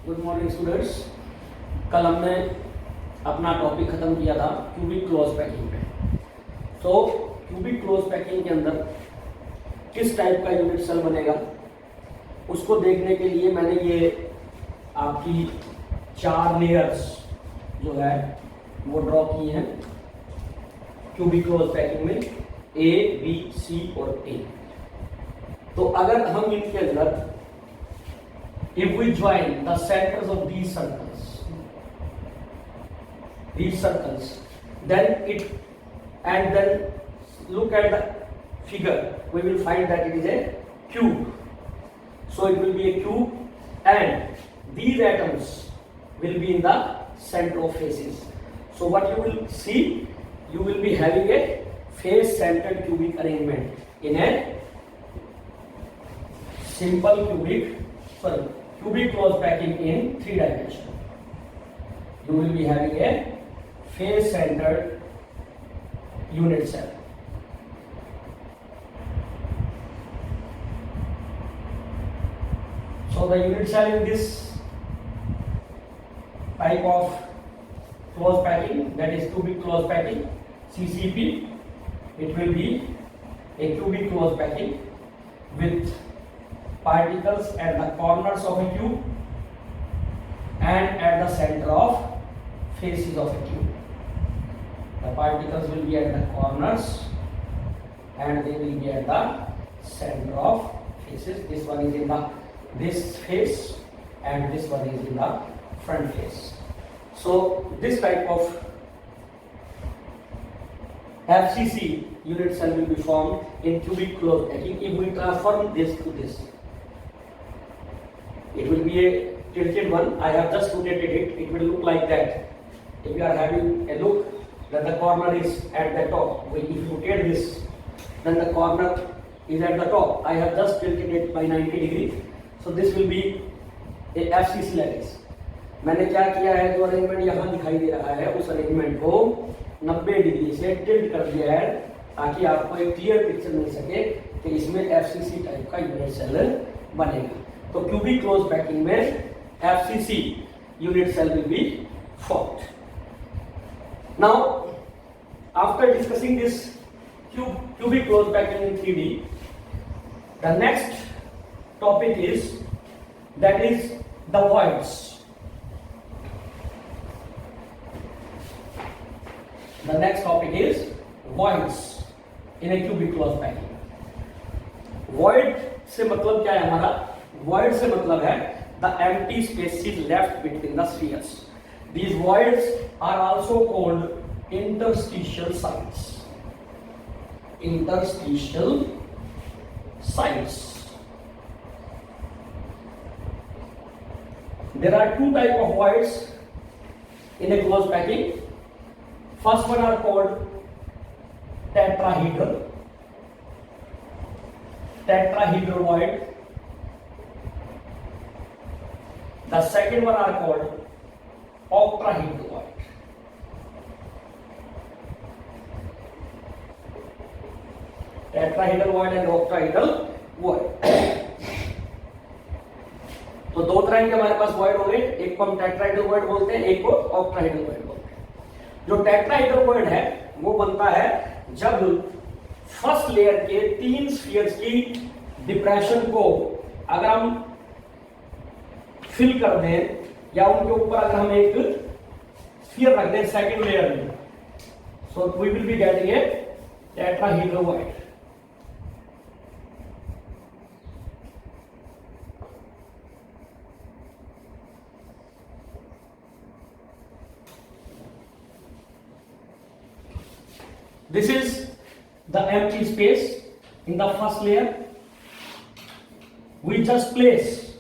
Good morning students. कल हमने अपना टॉपिक ख़त्म किया था क्यूबिक क्लोज पैकिंग पे। तो क्यूबिक क्लोज पैकिंग के अंदर किस टाइप का यूनिट सेल बनेगा उसको देखने के लिए मैंने ये आपकी 4 लेयर्स जो है वो ड्रॉ की हैं क्यूबिक क्लोज पैकिंग में, ए बी सी और ए। तो अगर हम इनके अंदर if we join the centers of these circles, then look at the figure, we will find that it is a cube. So it will be a cube and these atoms will be in the center of faces. So what you will see, you will be having a face centered cubic arrangement in a simple cubic close packing in 3 dimension. You will be having a face centered unit cell. So the unit cell in this type of close packing, that is cubic close packing, CCP, it will be a cubic close packing with particles at the corners of a cube and at the center of faces of a cube. The particles will be at the corners and they will be at the center of faces. This one is in this face and this one is in the front face. So this type of FCC unit cell will be formed in cubic close packing if we transform this to this. It will be a tilted one. I have just rotated it. It will look like that. If you are having a look, then the corner is at the top. If you rotate this, then the corner is at the top. I have just tilted it by 90 degrees. So this will be a FCC lattice. मैंने क्या किया है, जो arrangement यहाँ दिखाई दे रहा है उस अरेंजमेंट को 90 डिग्री से टिल्ट कर दिया है ताकि आपको एक क्लियर पिक्चर मिल सके कि इसमें FCC टाइप का यूनिट सेल बनेगा। तो क्यूबिक क्लोज पैकिंग में FCC unit cell will be formed. Now, after discussing this cubic close packing in 3D, the next topic is the voids. The next topic is voids in a cubic close packing. Void से मतलब क्या है हमारा? Void से मतलब है the empty spaces left between the spheres. These voids are also called interstitial sites. Interstitial sites. There are 2 types of voids in a closed packing. First one are called tetrahedral void. The second one are called octahedral void. Tetrahedral void and octahedral void. तो 2 तरह के हमारे पास void हो गए, एक को हम tetrahedral void बोलते हैं, एक को octahedral void बोलते हैं। जो tetrahedral void है वो बनता है जब फर्स्ट लेयर के 3 स्फीयर्स की डिप्रेशन को अगर हम फिल कर दें या उनके ऊपर अगर हम एक स्फीयर रख दें सेकंड लेयर में, so we will be getting a tetrahedral void. This is the empty space in the first layer. We just place,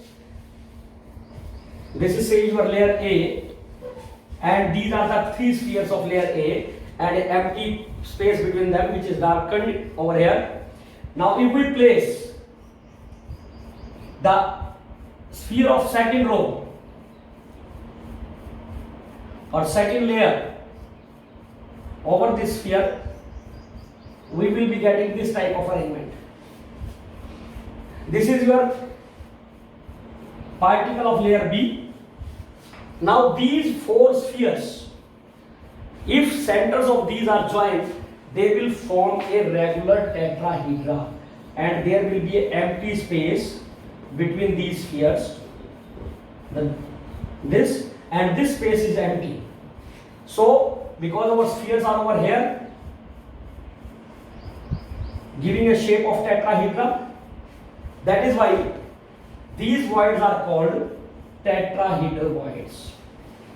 this is say your layer A and these are the 3 spheres of layer A and an empty space between them which is darkened over here. Now if we place the sphere of second row or second layer over this sphere, we will be getting this type of arrangement. This is your particle of layer B Now these four spheres, if centers of these are joined, they will form a regular tetrahedra, and there will be an empty space between these spheres. This and this space is empty. So because our spheres are over here, giving a shape of tetrahedra, that is why these voids are called tetrahedral voids.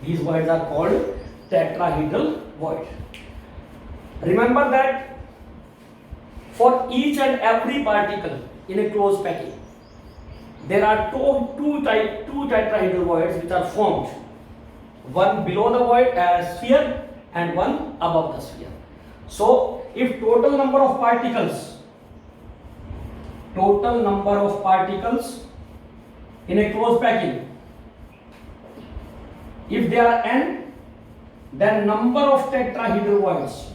These voids are called tetrahedral void. Remember that for each and every particle in a closed packing, there are two tetrahedral voids which are formed. One below the void sphere and one above the sphere. So if total number of particles in a closed packing, if they are n, then number of tetrahedral voids,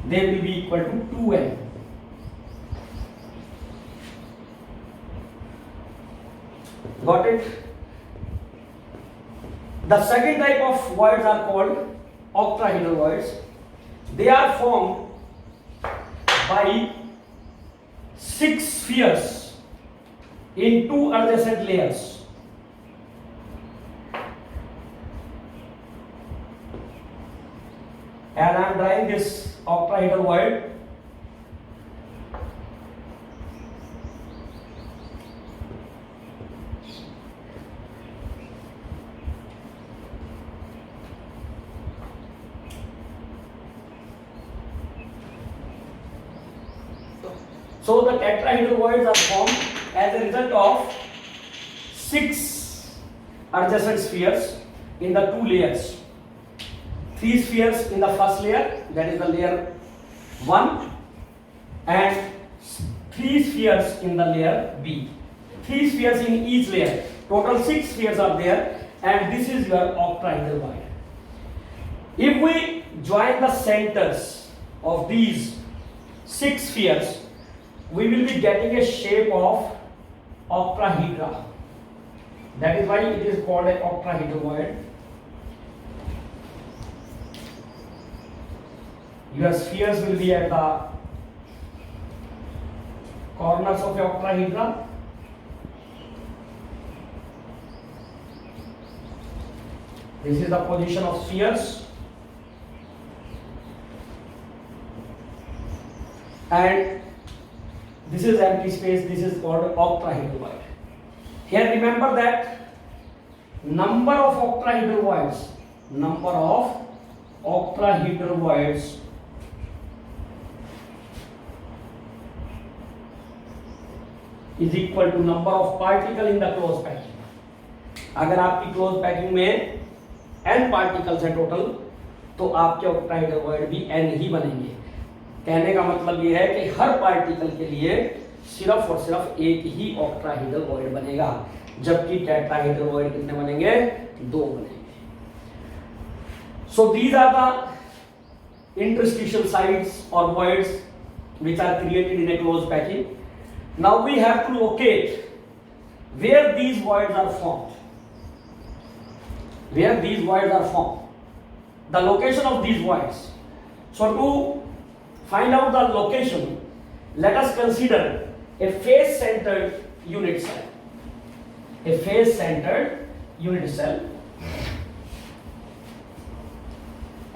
they will be equal to 2n. Got it? The second type of voids are called octahedral voids. They are formed by 6 spheres in 2 adjacent layers. And I am drawing this octahedral void. So the tetrahedral voids are formed as a result of 6 adjacent spheres in the 2 layers. 3 spheres in the first layer, that is the layer 1, and 3 spheres in the layer B. 3 spheres in each layer. Total 6 spheres are there, and this is your octahedral void. If we join the centers of these 6 spheres, we will be getting a shape of octahedra. That is why it is called an octahedral void. Your spheres will be at the corners of the octahedra. This is the position of spheres, and this is empty space. This is called octahedral void. Here remember that number of octahedral voids is equal to number of particle in the closed packing. अगर आपकी close packing में n particles है total, तो आपके octahedral void भी n ही बनेंगे. कहने का मतलब ये है कि हर पार्टिकल के लिए सिर्फ और सिर्फ एक ही octahedral void बनेगा, जबकि tetrahedral void कितने बनेंगे? 2 बनेंगे. So these are the interstitial sites or voids which are created in a closed packing. Now we have to locate where these voids are formed. The location of these voids. So to find out the location, let us consider a face-centered unit cell.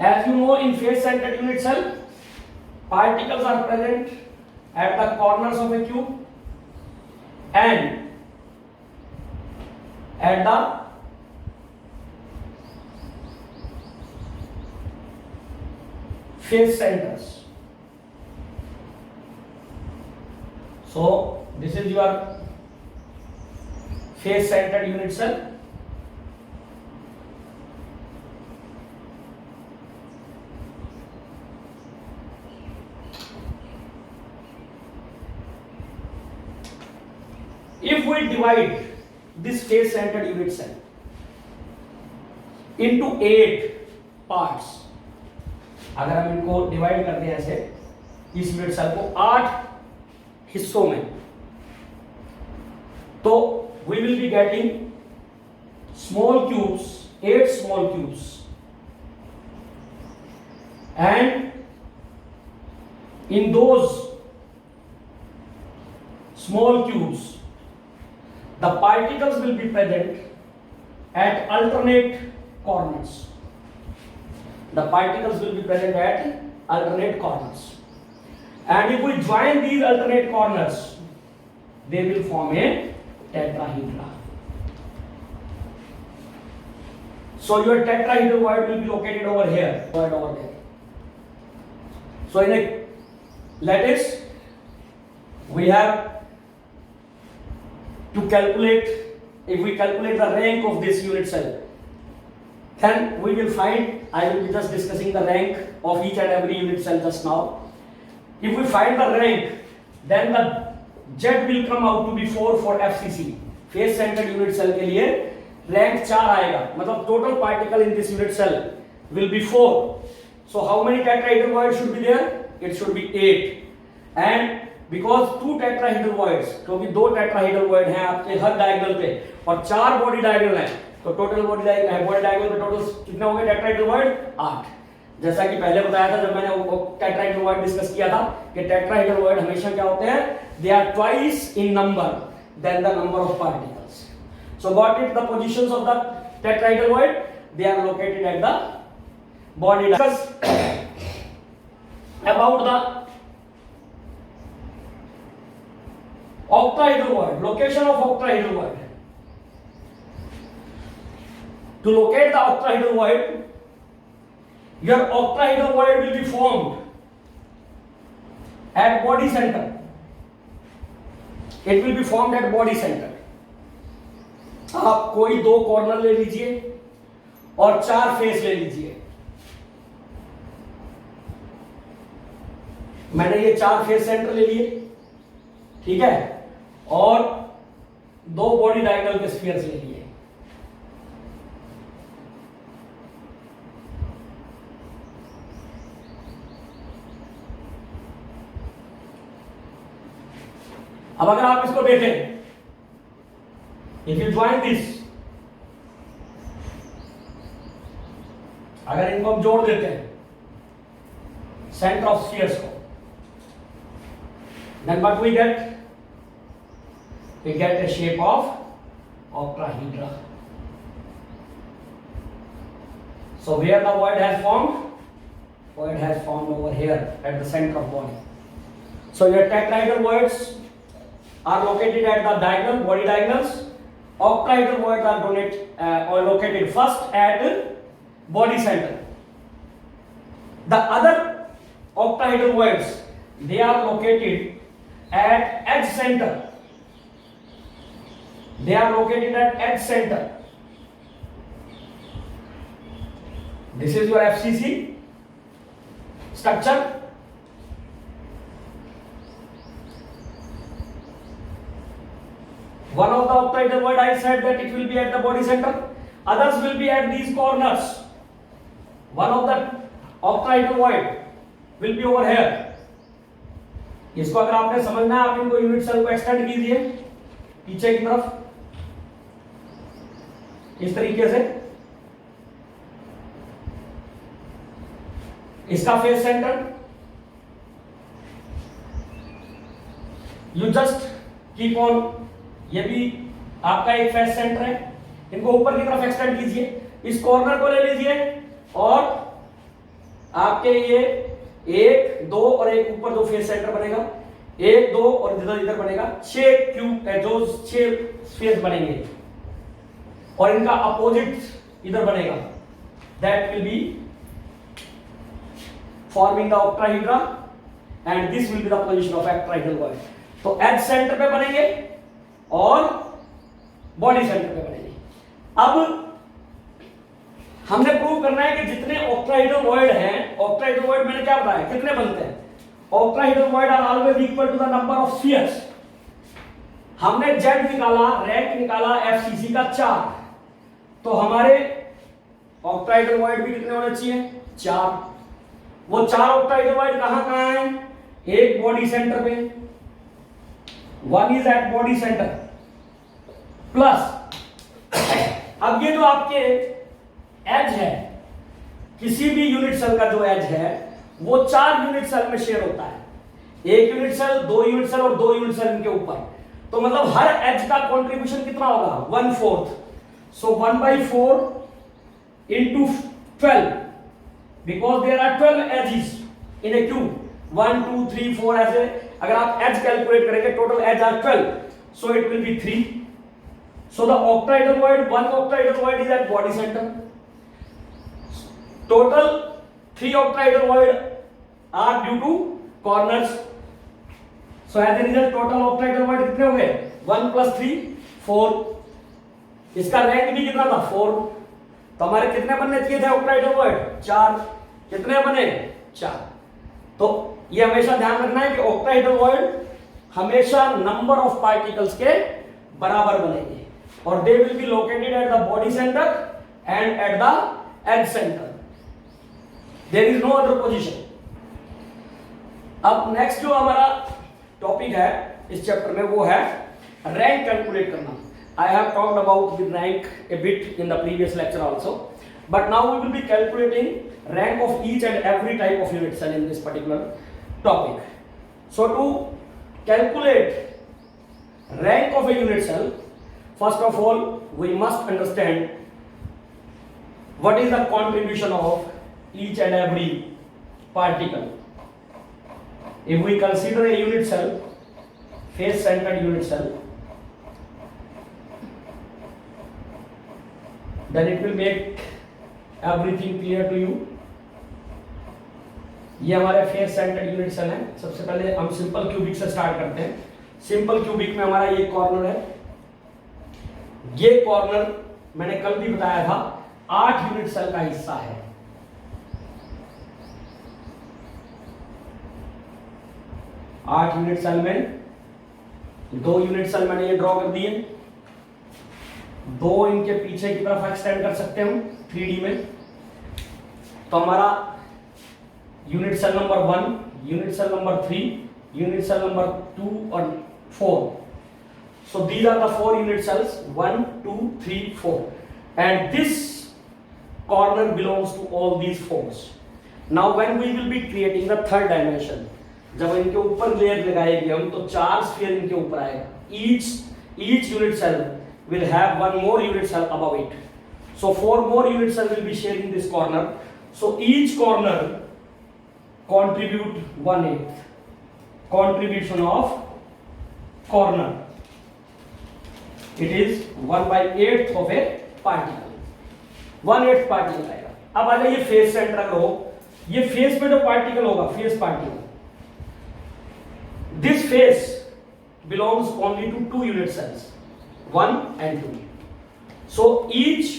As you know, in face-centered unit cell, particles are present at the corners of a cube and at the face centers. So this is your face-centered unit cell. If we divide this face-centered unit cell into 8 parts, अगर हम इनको divide करते हैं ऐसे, इस unit cell को 8 हिस्सों में, तो we will be getting small cubes, 8 small cubes, and in those small cubes the particles will be present at alternate corners. The particles will be present at alternate corners, and if we join these alternate corners they will form a tetrahedra. So your tetrahedral void will be located over here, void over there. So in a lattice we have to calculate, if we calculate the rank of this unit cell, then we will find, I will be just discussing the rank of each and every unit cell just now. If we find the rank, then the Z will come out to be 4 for FCC, face centered unit cell के लिए rank 4 आएगा, मतलब total particle in this unit cell will be 4. So how many tetrahedral voids should be there? It should be 8. And because 2 tetrahedral voids, क्योंकि 2 tetrahedral void हैं आपके हर diagonal पे और 4 body diagonal हैं, तो टोटल बॉडी डायगोनल पे total कितने होंगे टेट्राहेड्रल void? 8. जैसा कि पहले बताया था जब मैंने टेट्राहेड्रल void डिस्कस किया था कि टेट्राहेड्रल void हमेशा क्या होते हैं, they are twice in number than the number of particles. So got it, the positions of the tetrahedral void, they are located at the body. Discuss about the octahedral void, location of octahedral void. To locate the octahedral void, your octahedral void will be formed at body center. It will be formed at body center. आप कोई 2 corner ले लीजिए और 4 face ले लीजिए. मैंने ये 4 face centre ले लिए, ठीक है, और 2 बॉडी डायगोनल के स्फीयर्स ले लिए. अब अगर आप इसको देखें, इफ यू ज्वाइन दिस, अगर इनको हम जोड़ देते हैं सेंटर ऑफ स्फीयर्स को, then what we get? We get a shape of octahedra. So where the void has formed? Void has formed over here at the center of body. So your tetrahedral voids are located at the diagonal, body diagonals. Octahedral voids are located first at body center. The other octahedral voids, they are located at edge center. They are located at edge center. This is your FCC structure. One of the octahedral void, I said that it will be at the body center. Others will be at these corners. One of the octahedral void will be over here. इसको अगर आपने समझना है, आप इनको unit cell को extend कीजिए पीछे की तरफ इस तरीके से. इसका face centre you just keep on, ये भी आपका एक फेस सेंटर है, इनको ऊपर की तरफ एक्सटेंड कीजिए, इस कॉर्नर को ले लीजिए और आपके ये 1, 2 और एक ऊपर 2 फेस सेंटर बनेगा, 1, 2 और इधर बनेगा 6 क्यूब, जो 6 फेस बनेंगे और इनका अपोजिट इधर बनेगा. That will be forming the octahedra and this will be the position of tetrahedral void. तो एज सेंटर पे बनेंगे और बॉडी सेंटर पे बनेंगे. अब हमने प्रूव करना है कि जितने octahedral void हैं, octahedral void मैंने क्या बताया कितने बनते हैं. octahedral void are always equal to the number of spheres. हमने Z निकाला, रैंक निकाला FCC का 4, तो हमारे octahedral void भी कितने होने चाहिए? 4. वो 4 octahedral void कहां हैं? एक बॉडी सेंटर पे, one is at body center plus अब ये जो आपके एज है, किसी भी यूनिट सेल का जो एज है वो 4 यूनिट सेल में शेयर होता है, 1 यूनिट सेल, 2 यूनिट सेल और 2 यूनिट सेल इनके ऊपर। तो मतलब हर एज का कंट्रीब्यूशन कितना होगा, 1/4। सो 1/4 into 12 because there are 12 edges in a cube, 1 2 3 4 ऐसे अगर आप एज कैलकुलेट करेंगे, total edge are 12, so it will be 3. So the octahedral void, one octahedral void is at body center. Total 3 octahedral void are due to corners. So as a result total octahedral void कितने हो गए, 1 + 3 4. इसका rank भी कितना था, 4. तो हमारे कितने बनने चाहिए थे octahedral void, 4. कितने बने, 4. तो ये हमेशा ध्यान रखना है कि octahedral void हमेशा नंबर ऑफ पार्टिकल्स के बराबर बनेंगे और they will be located at the body centre and at the edge centre, there is no other position. अब नेक्स्ट जो हमारा टॉपिक है इस चैप्टर में वो है रैंक कैलकुलेट करना. I have talked about the rank a bit in the previous lecture also, but now we will be calculating rank of each and every type of unit cell in this particular topic. So to calculate rank of a unit cell, first of all we must understand what is the contribution of each and every particle. If we consider a unit cell, face centered unit cell, then it will make everything clear to you. ये हमारे face centred unit cell है. सबसे पहले हम simple cubic से start करते हैं. Simple cubic में हमारा ये कॉर्नर है. ये कॉर्नर मैंने कल भी बताया था 8 यूनिट सेल का हिस्सा है. आठ यूनिट सेल में 2 यूनिट सेल मैंने ये ड्रॉ कर दिए. 2 इनके पीछे की तरफ एक्सटेंड कर सकते हैं हम 3D में. तो हमारा unit cell number 1, unit cell number 3, unit cell number 2 और 4. So these are the 4 unit cells, 1 2 3 4, and this corner belongs to all these 4s. Now when we will be creating the third dimension, जब इनके ऊपर layer लगाएंगे हम तो 4 sphere इनके ऊपर आएगा. each unit cell will have 1 more unit cell above it. So 4 more unit cell will be sharing this corner. So each corner contribute 1/8 contribution of corner. It is 1/8 of a particle. 1/8 particle आएगा. अब आ जाइए face centre अगर हो, ये face में जो particle होगा, face particle, this face belongs only to 2 unit cells, 1 and 2. So each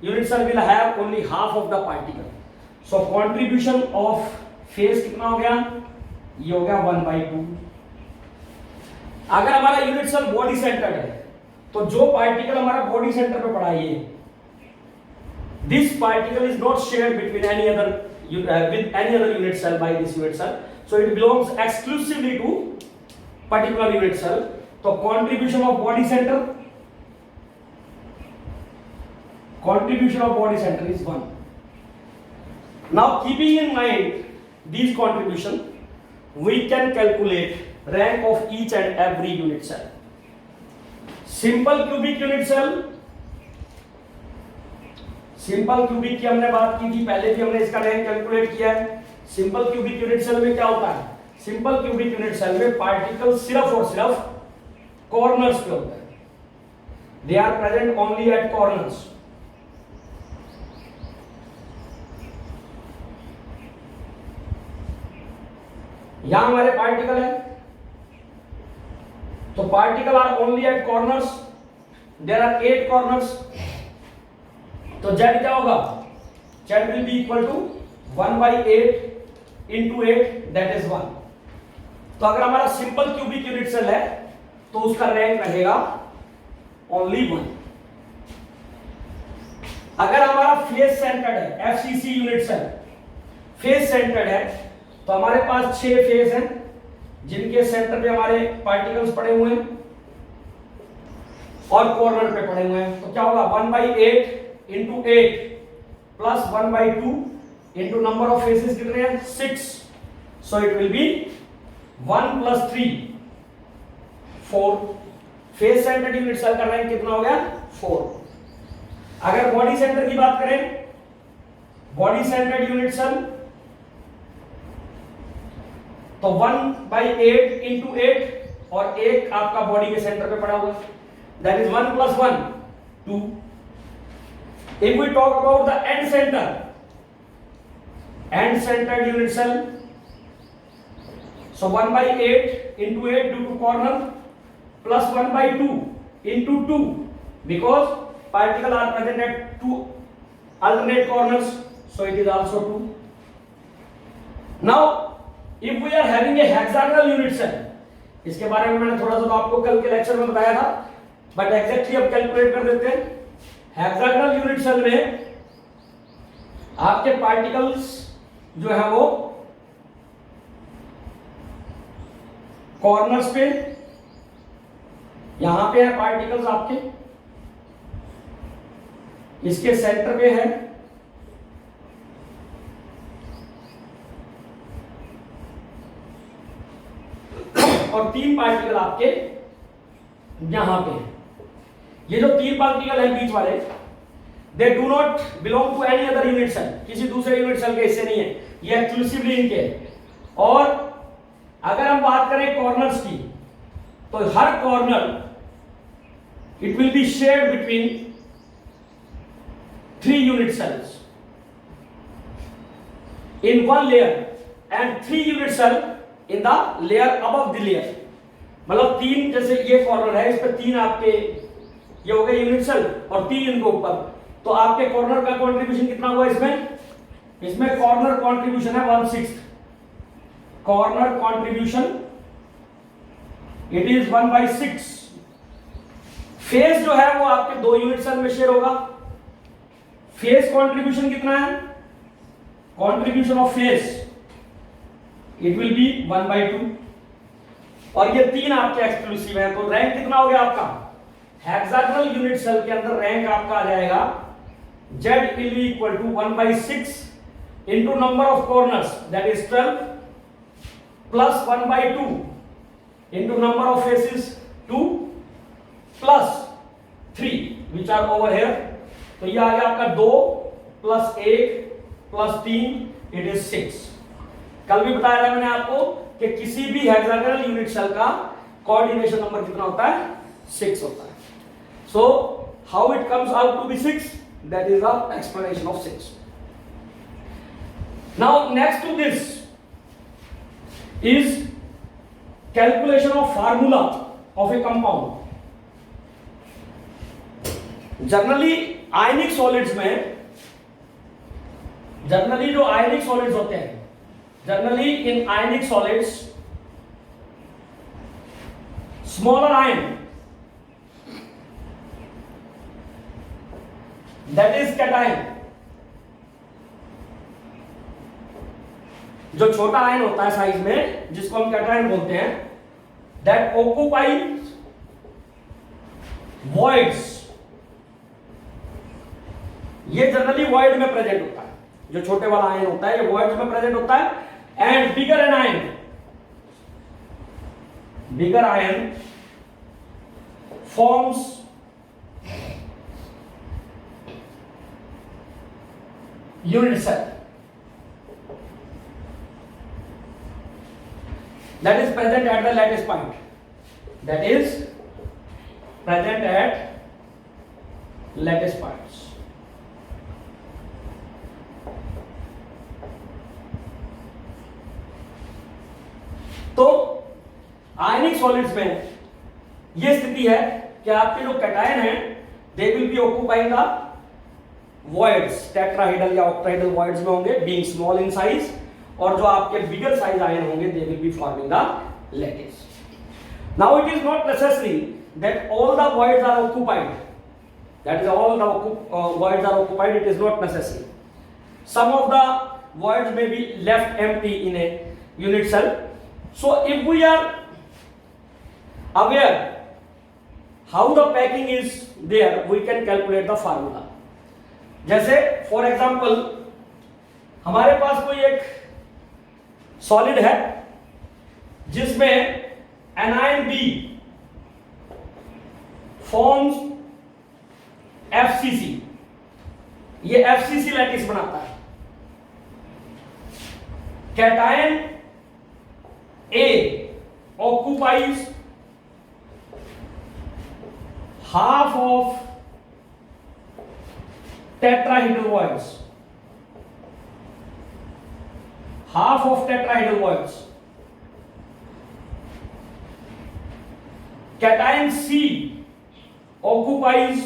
unit cell will have only half of the particle. So contribution of face कितना हो गया, ये हो गया 1/2. अगर हमारा यूनिट सेल बॉडी सेंटर्ड है तो जो पार्टिकल हमारा बॉडी सेंटर पे पड़ा है, this particle is not shared between any other with any other unit cell by this unit cell, so it belongs exclusively to particular unit cell. तो contribution of body center is 1. Now keeping in mind these contribution, we can calculate rank of each and every unit cell. Simple cubic unit cell, simple cubic की हमने बात की थी, पहले भी हमने इसका रैंक कैलकुलेट किया है. सिंपल क्यूबिक यूनिट सेल में क्या होता है, सिंपल क्यूबिक यूनिट सेल में पार्टिकल सिर्फ और सिर्फ कॉर्नर्स पे होता है. They are present only at corners. यहां हमारे पार्टिकल है तो particle are only at corners. There are 8 corners. तो z क्या होगा, z will be equal to 1/8 into 8, that is 1. तो अगर हमारा सिंपल क्यूबिक यूनिट सेल है तो उसका रैंक रहेगा ओनली 1. अगर हमारा फेस सेंटर्ड है, FCC unit cell face centred है, तो हमारे पास 6 फेस हैं जिनके सेंटर पे हमारे पार्टिकल्स पड़े हुए हैं. और कॉर्नर पे पड़े हुए हैं, तो क्या होगा 1/8 into 8 plus 1/2 into number of faces कितने हैं 6, so it will be 1 + 3 4। Face centred unit cell का रैंक कितना हो गया 4। अगर बॉडी सेंटर की बात करें, बॉडी सेंटर्ड यूनिट सेल तो 1/8 इंटू 8 और 1 आपका बॉडी के सेंटर पे पड़ा हुआ है, that is 1 + 1 2। If we talk about the end centred unit cell, so 1/8 into 8 due to corner plus 1/2 into 2 because particle are present at two alternate corners, so it is also 2. Now if we are having a hexagonal unit cell, इसके बारे में मैंने थोड़ा सा तो आपको कल के लेक्चर में बताया था, बट एग्जैक्टली अब कैलकुलेट कर देते हैं। हेक्सागोनल यूनिट सेल में आपके पार्टिकल्स जो है वो कॉर्नर्स पे, यहां पे है पार्टिकल्स आपके, इसके सेंटर पे है, और 3 पार्टिकल आपके यहां पे हैं। ये जो 3 पार्टिकल हैं बीच वाले, they do not belong to any other unit cell, किसी दूसरे यूनिट सेल के हिस्से नहीं है, ये एक्सक्लूसिवली इनके हैं। और अगर हम बात करें कॉर्नर्स की, तो हर corner it will be shared between 3 unit cells in 1 layer and 3 unit cell in the layer above the layer. मतलब 3, जैसे ये कॉर्नर है, इस पे 3 आपके ये हो गए यूनिट सेल और 3 इनको ऊपर, तो आपके कॉर्नर का कंट्रीब्यूशन कितना हुआ इसमें कॉर्नर कंट्रीब्यूशन है 1/6। Corner contribution it is 1/6। Face जो है वो आपके 2 यूनिट सेल में शेयर होगा। फेस कंट्रीब्यूशन कितना है, contribution of face it will B 1/2, और ये 3 आपके एक्सक्लूसिव है। तो रैंक कितना हो गया आपका, हेक्सागोनल यूनिट सेल के अंदर रैंक आपका आ जाएगा Z will be equal to 1/6 into number of corners, that is 12, plus 1/2 into number of faces 2 plus 3 which are over here. तो ये आ गया आपका 2 plus 1 plus 3, it is 6। कल भी बताया था मैंने आपको कि किसी भी हेक्सागोनल यूनिट सेल का कोऑर्डिनेशन नंबर कितना होता है, 6 होता है। So how it comes out to be 6, that is the explanation of 6. Now next to this is calculation of formula of a compound. Generally ionic solids में, generally जो ionic solids होते हैं, generally in ionic solids smaller ion, that is cation, जो छोटा ion होता है size में, जिसको हम कैटायन बोलते हैं, that occupies voids, ये जनरली void में प्रेजेंट होता है। जो छोटे वाला आयन होता है ये voids में प्रेजेंट होता है। And bigger ion forms unit cell that is present at the lattice point, that is present at lattice points. तो आयनिक सॉलिड्स में यह स्थिति है कि आपके जो कैटायन हैं दे will B occupying the voids, tetrahedral या ऑक्टाहेड्रल voids में होंगे, being small in size, और जो आपके बिगर साइज आयन होंगे they will be forming the lattice. Now it is not necessary that all the voids are occupied, that is all the voids are occupied, it is not necessary. Some of the voids may be left empty in a unit cell. So if we are aware how the packing is there we can calculate the formula. जैसे for example हमारे पास कोई एक solid है जिसमें anion B forms FCC, ये FCC lattice बनाता है। Cation A occupies half of tetrahedral voids, half of tetrahedral voids. Cation C occupies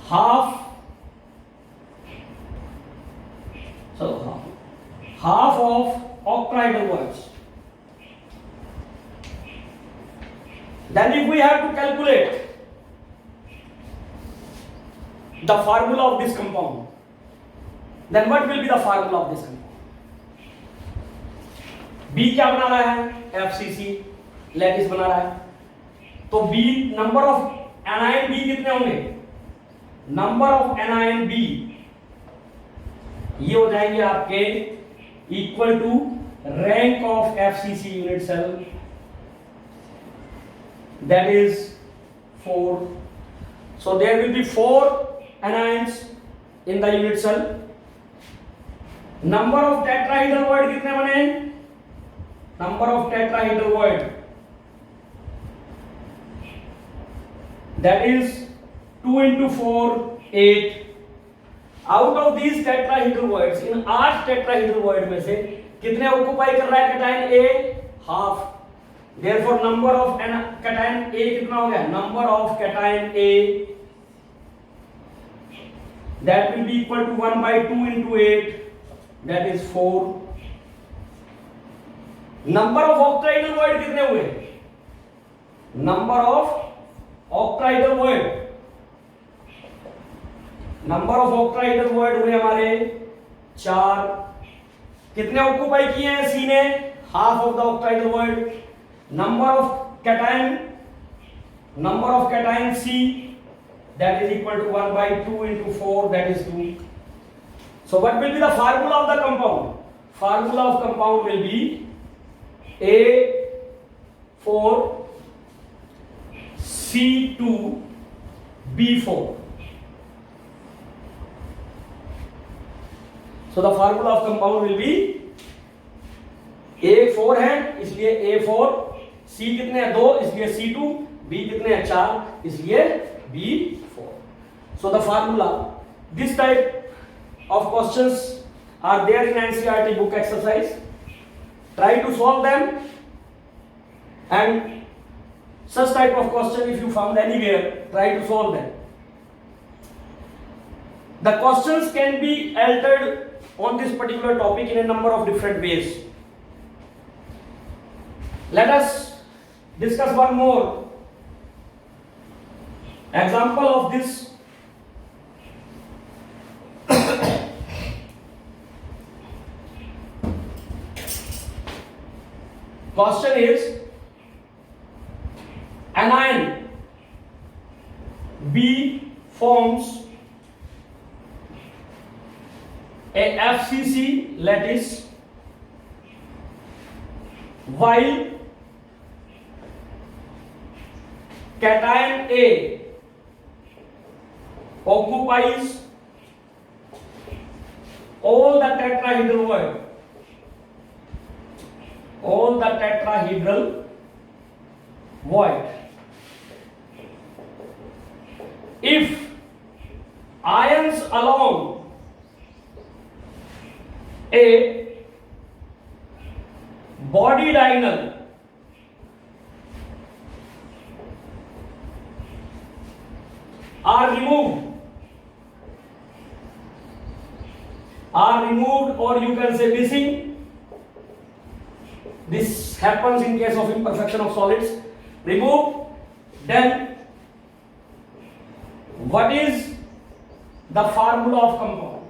half of octahedral voids. Then if we have to calculate the formula of this compound, then what will be the formula of this compound? B क्या बना रहा है? FCC lattice बना रहा है, तो B number of anion B कितने होंगे? नंबर ऑफ एनायन B ये हो जाएंगे आपके equal to rank of FCC unit cell, that is 4. So there will be 4 anions in the unit cell. Number of tetrahedral void कितने बने? Number of tetrahedral void, that is 2 into 4 8. Out of these tetrahedral voids, in 8 tetrahedral void में से कितने occupy कर रहा है cation A? Half. Therefore number of cation A कितना हो गया? Number of cation A, that will be equal to 1 by 2 into 8, that is 4. Number of octahedral void कितने हुए? Number of octahedral void, number of octahedral void हुए हमारे 4. कितने occupy किए हैं C ने? Half of the octahedral void. Number of cation C, that is equal to 1 by 2 into 4, that is 2. So what will be the formula of the compound? Formula of compound will be A4 C2 B4. So the formula of compound will be A4 है इसलिए A4, C कितने हैं? 2 इसलिए C2, B कितने हैं? 4 इसलिए B4. So the formula, this type of questions are there in NCERT book exercise. Try to solve them, and such type of question if you found anywhere, try to solve them. The questions can be altered on this particular topic in a number of different ways. Let us discuss one more example of this. Question is, anion B forms a FCC lattice while cation A occupies all the tetrahedral void, all the tetrahedral void. If ions along a body diagonal are removed or you can say missing. This happens in case of imperfection of solids. Remove, then what is the formula of compound?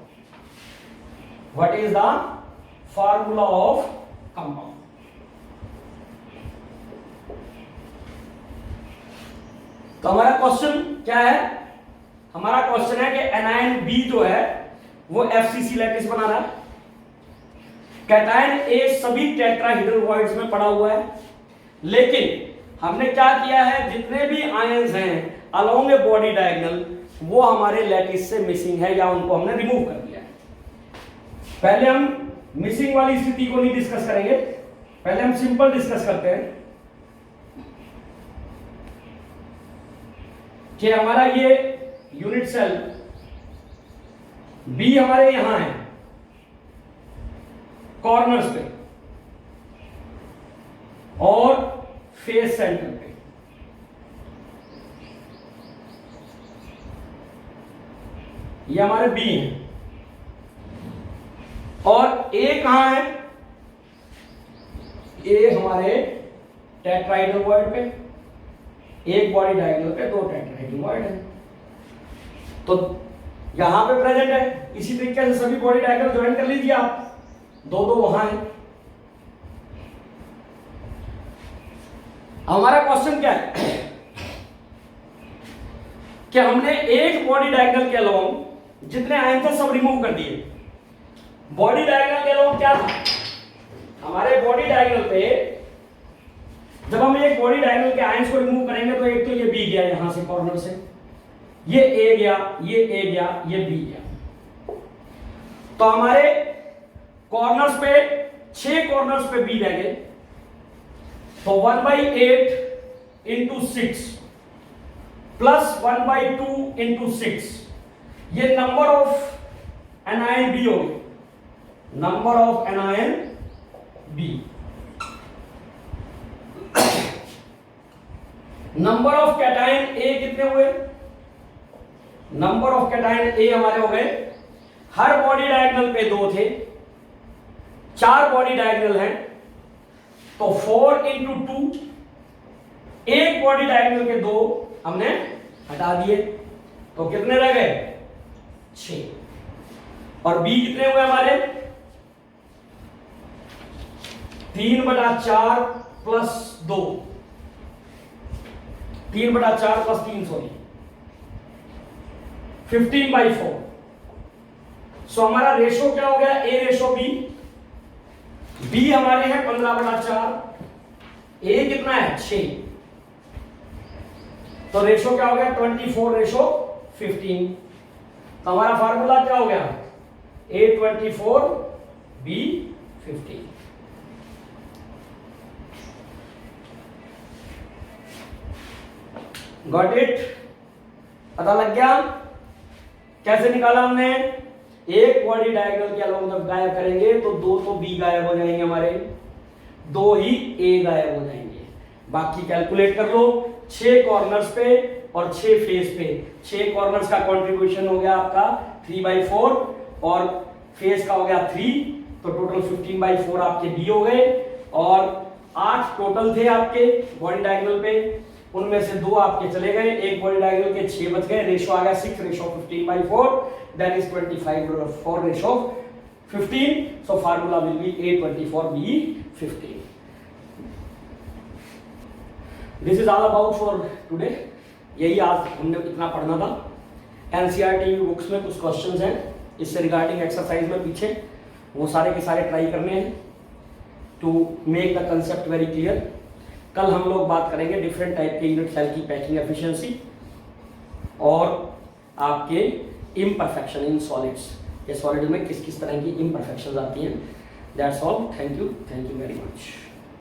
What is the formula of compound? तो हमारा question क्या है? हमारा question है कि anion B जो है वो एफसीसी लैटिस बना रहा है, कैटायन ए सभी टेट्राहेड्रल वॉइड्स में पड़ा हुआ है, लेकिन हमने क्या किया है, जितने भी आयंस हैं अलोंग ए बॉडी डायगोनल वो हमारे लैटिस से मिसिंग है या उनको हमने रिमूव कर दिया है। पहले हम मिसिंग वाली स्थिति को नहीं डिस्कस करेंगे, पहले हम सिंपल डिस्कस करते हैं कि हमारा ये यूनिट सेल बी हमारे यहां है कॉर्नर्स पे और फेस सेंटर पे, ये हमारे बी है, और ए कहां है? ए हमारे टेट्राहेड्रल वॉइड पे, एक बॉडी डायगोनल पे दो टेट्राहेड्रल वॉइड है, तो यहां पे प्रेजेंट है। इसी तरीके से सभी बॉडी डायगोनल ज्वाइन कर लीजिए आप, दो दो वहां है। हमारा क्वेश्चन क्या है कि हमने एक बॉडी डायगोनल के अलोंग जितने आयन थे सब रिमूव कर दिए। बॉडी डायगोनल के अलोंग क्या था? हमारे बॉडी डायगोनल पे जब हम एक बॉडी डायगोनल के आयंस को रिमूव करेंगे तो एक तो ये बी गया यहां से कॉर्नर से, ये ए गया, ये ए गया, ये बी गया, तो हमारे कॉर्नर्स पे 6 कॉर्नर्स पे बी रह गए, तो 1/8 इंटू 6 प्लस 1/2 इंटू 6, ये नंबर ऑफ एनायन बी हो गए, number of anion B. Number of cation A कितने हुए? नंबर ऑफ कैटायन ए हमारे हो गए, हर बॉडी डायगोनल पे 2 थे, 4 बॉडी डायगोनल हैं, तो 4 इंटू 2, एक बॉडी डायगोनल के 2 हमने हटा दिए, तो कितने रह गए? 6। और बी कितने हुए हमारे? 3/4 प्लस 2, 3/4 प्लस 3 सॉरी 15/4। सो हमारा रेशो क्या हो गया? ए रेशो बी। बी हमारे हैं 15/4, ए कितना है? 6, तो रेशो क्या हो गया? 24:15। तो हमारा फार्मूला क्या हो गया? A24 B15। Got it? पता लग गया कैसे निकाला हमने? एक बॉडी डायगोनल के अलोंग जब गायब करेंगे तो 2 तो बी गायब हो जाएंगे हमारे, 2 ही ए गायब हो जाएंगे, बाकी कैलकुलेट कर लो। 6 कॉर्नर्स पे और 6 फेस पे, 6 कॉर्नर्स का कंट्रीब्यूशन हो गया आपका 3/4 और फेस का हो गया 3, तो टोटल 15/4 आपके बी हो गए, और 8 टोटल थे आपके बॉडी डायगोनल पे, उनमें से 2 आपके चले गए, एक बॉडी डायगोनल के 6 बच गए, रेशो आ गया 6:15/4, that is 25/4:15, so formula will be A24 B15। This is all about for today, यही आज हमने इतना पढ़ना था। एनसीईआरटी बुक्स में कुछ क्वेश्चंस हैं इससे रिगार्डिंग एक्सरसाइज में पीछे, वो सारे के सारे ट्राई करने हैं to make the concept very clear. कल हम लोग बात करेंगे डिफरेंट टाइप के यूनिट सेल की पैकिंग एफिशिएंसी और आपके इम्परफेक्शन इन सॉलिड्स, ये सॉलिड में किस किस तरह की इम्परफेक्शंस आती हैं। That's all, thank you very much.